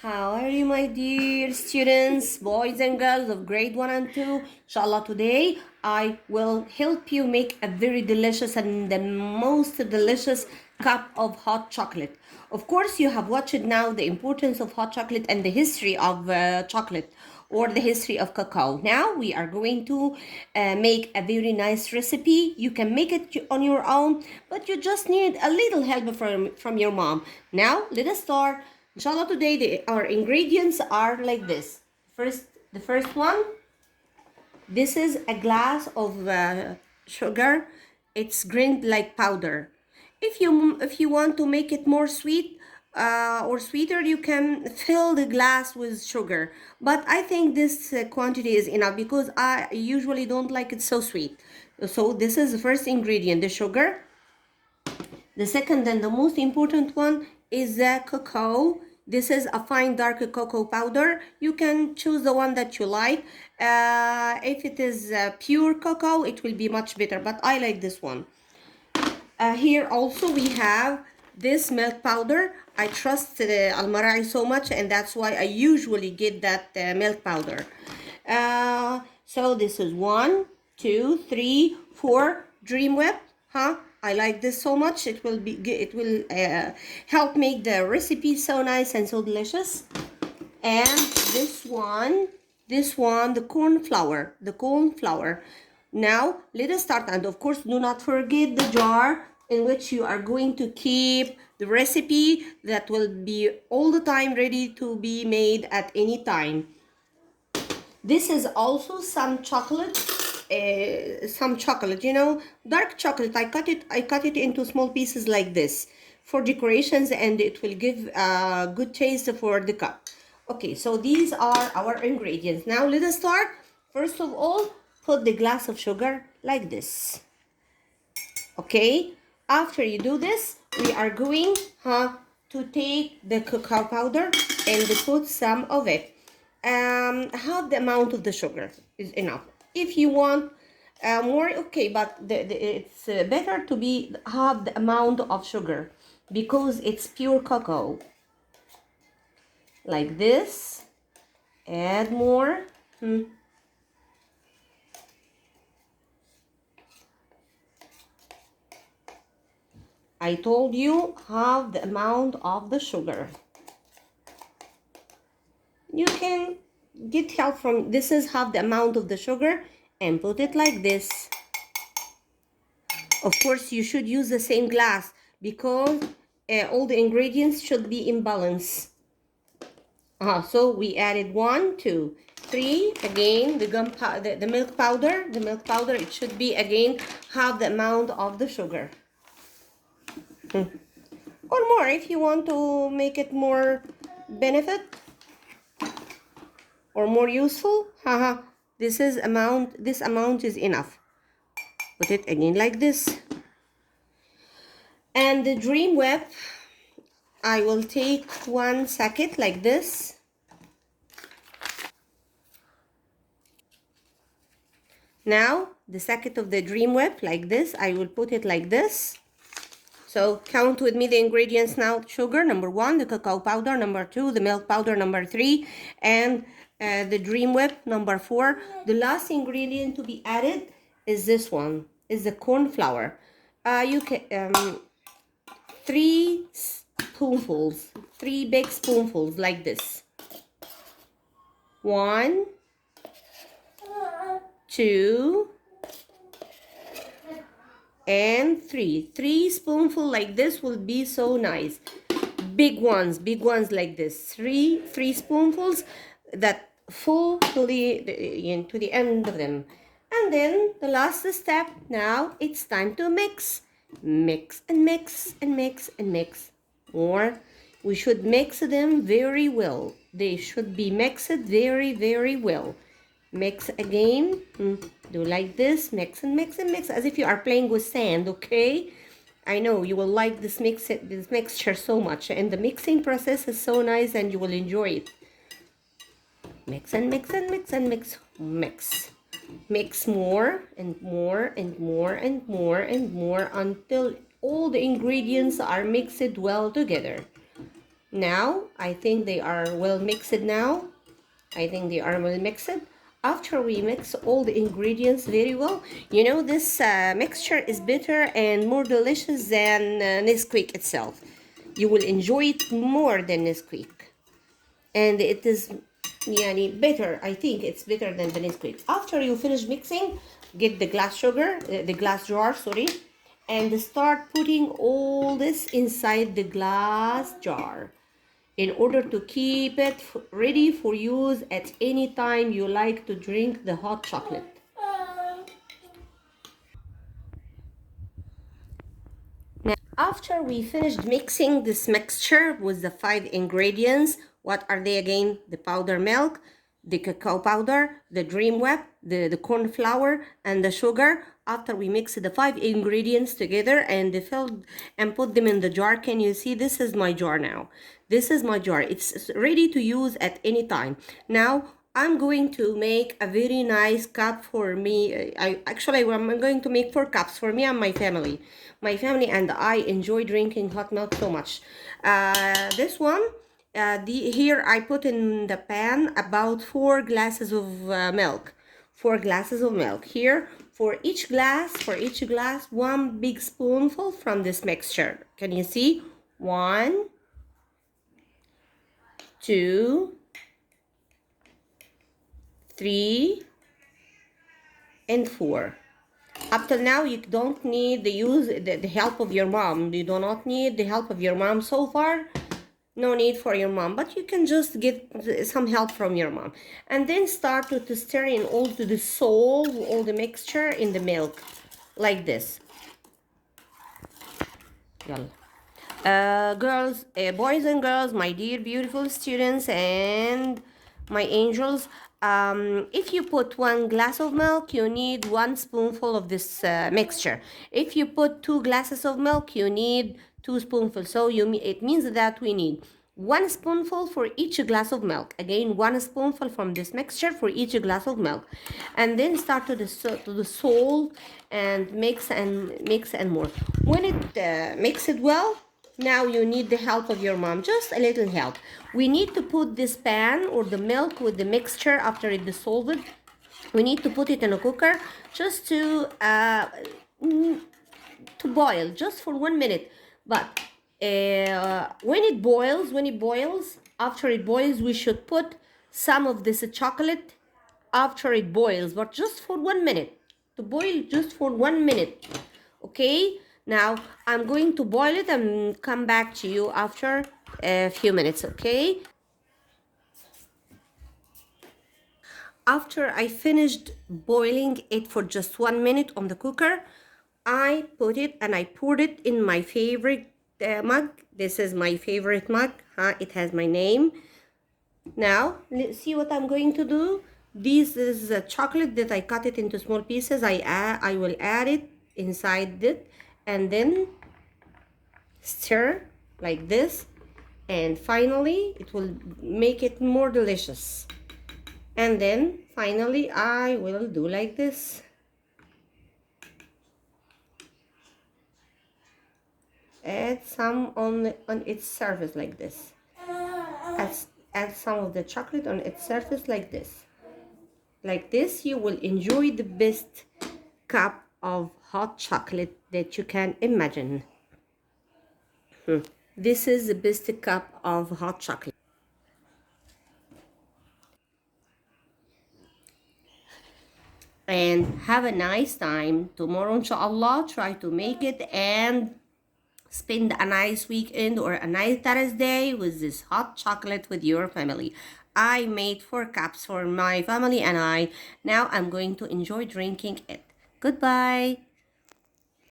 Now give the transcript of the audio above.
How are you, my dear students, boys and girls of grade 1 and 2? Inshallah, today I will help you make a very delicious and the most delicious cup of hot chocolate. Of course, you have watched now the importance of hot chocolate and the history of chocolate or the history of cacao. Now we are going to make a very nice recipe. You can make it on your own, but you just need a little help from your mom. Now let us start. Inshallah, today our ingredients are like this. The first one, this is a glass of sugar. It's grained like powder. If you want to make it more sweet or sweeter, you can fill the glass with sugar. But I think this quantity is enough because I usually don't like it so sweet. So this is the first ingredient, the sugar. The second and the most important one is the cacao. This is a fine dark cocoa powder. You can choose the one that you like. If it is pure cacao, it will be much better, but I like this one. Here also we have this milk powder. I trust Al-Marai so much, and that's why I usually get that milk powder. So this is 1, 2, 3, 4 Dream Whip. I like this so much. It will help make the recipe so nice and so delicious. And this one, the corn flour. Now let us start, and of course do not forget the jar in which you are going to keep the recipe that will be all the time ready to be made at any time. This is also some chocolate, dark chocolate. I cut it into small pieces like this for decorations, and it will give a good taste for the cup. Okay, so these are our ingredients. Now let us start. First of all, put the glass of sugar like this. Okay, after you do this, we are going to take the cacao powder and put some of it. Half the amount of the sugar is enough. If you want more, okay, but it's better to be half the amount of sugar because it's pure cacao. Like this. Add more. I told you half the amount of the sugar. You can get help from, this is half the amount of the sugar, and put it like this. Of course, you should use the same glass because all the ingredients should be in balance. So we added 1, 2, 3. Again, the milk powder. The milk powder, it should be again half the amount of the sugar. Or more if you want to make it more benefit or more useful. This amount is enough. Put it again like this. And the Dream Whip, I will take 1 sacket like this. Now the sacket of the Dream Whip like this, I will put it like this. So count with me the ingredients now. Sugar, number 1, the cacao powder, number 2, the milk powder, number 3, and the Dream Whip, number 4. The last ingredient to be added is this one, is the corn flour. You can 3 spoonfuls, 3 big spoonfuls like this. 1, 2, and 3. 3 spoonfuls like this will be so nice. Big ones like this. 3 spoonfuls that full to the end of them. And then the last step. Now it's time to mix. Mix and mix and mix and mix. Or we should mix them very well. They should be mixed very, very well. Mix again. Do like this. Mix and mix and mix as if you are playing with sand. Okay, I know you will like this mixture so much, and the mixing process is so nice, and you will enjoy it. Mix and mix and mix and mix. Mix more and more and more and more and more until all the ingredients are mixed well together. Now, I think they are well mixed now. I think they are well mixed. After we mix all the ingredients very well, you know, this mixture is better and more delicious than Nesquik itself. You will enjoy it more than Nesquik. And it is yani, better. I think it's better than the Nesquik. After you finish mixing, get the glass sugar, the glass jar, sorry, and start putting all this inside the glass jar in order to keep it ready for use at any time you like to drink the hot chocolate. Now, after we finished mixing this mixture with the 5 ingredients, what are they again? The powder milk, the cacao powder, the dream web, the corn flour, and the sugar. After we mix the 5 ingredients together and filled and put them in the jar, can you see this is my jar now? This is my jar. It's ready to use at any time. Now I'm going to make a very nice cup for me. I'm going to make 4 cups for me and my family. My family and I enjoy drinking hot milk so much. This one, here I put in the pan about 4 glasses of milk. 4 glasses of milk. Here, for each glass, 1 big spoonful from this mixture. Can you see? 1, 2, 3, and 4. Up till now, you don't need the help of your mom. You do not need the help of your mom so far. No need for your mom, but you can just get some help from your mom. And then start to stir in all to dissolve all the mixture in the milk, like this. Yalla. Girls, boys and girls, my dear beautiful students and my angels, if you put 1 glass of milk, you need 1 spoonful of this mixture. If you put 2 glasses of milk, you need 2 spoonfuls. So it means that we need 1 spoonful for each glass of milk. Again, 1 spoonful from this mixture for each glass of milk. And then start to dissolve and mix and more. When it mixes well, now you need the help of your mom, just a little help. We need to put this pan or the milk with the mixture after it dissolved. We need to put it in a cooker just to boil just for 1 minute. But when it boils, after it boils, we should put some of this chocolate after it boils, but just for 1 minute. To boil just for 1 minute. Okay, now I'm going to boil it and come back to you after a few minutes. Okay, after I finished boiling it for just 1 minute on the cooker, I put it and I poured it in my favorite mug. This is my favorite mug. It has my name. Now let's see what I'm going to do. This is a chocolate that I cut it into small pieces. I will add it inside it and then stir like this, and finally it will make it more delicious. And then finally I will do like this. Add some on its surface like this. Add some of the chocolate on its surface like this. Like this, you will enjoy the best cup of hot chocolate that you can imagine. This is the best cup of hot chocolate. And have a nice time. Tomorrow, inshallah, try to make it and spend a nice weekend or a nice Thursday with this hot chocolate with your family. I made 4 cups for my family and I. Now I'm going to enjoy drinking it. Goodbye.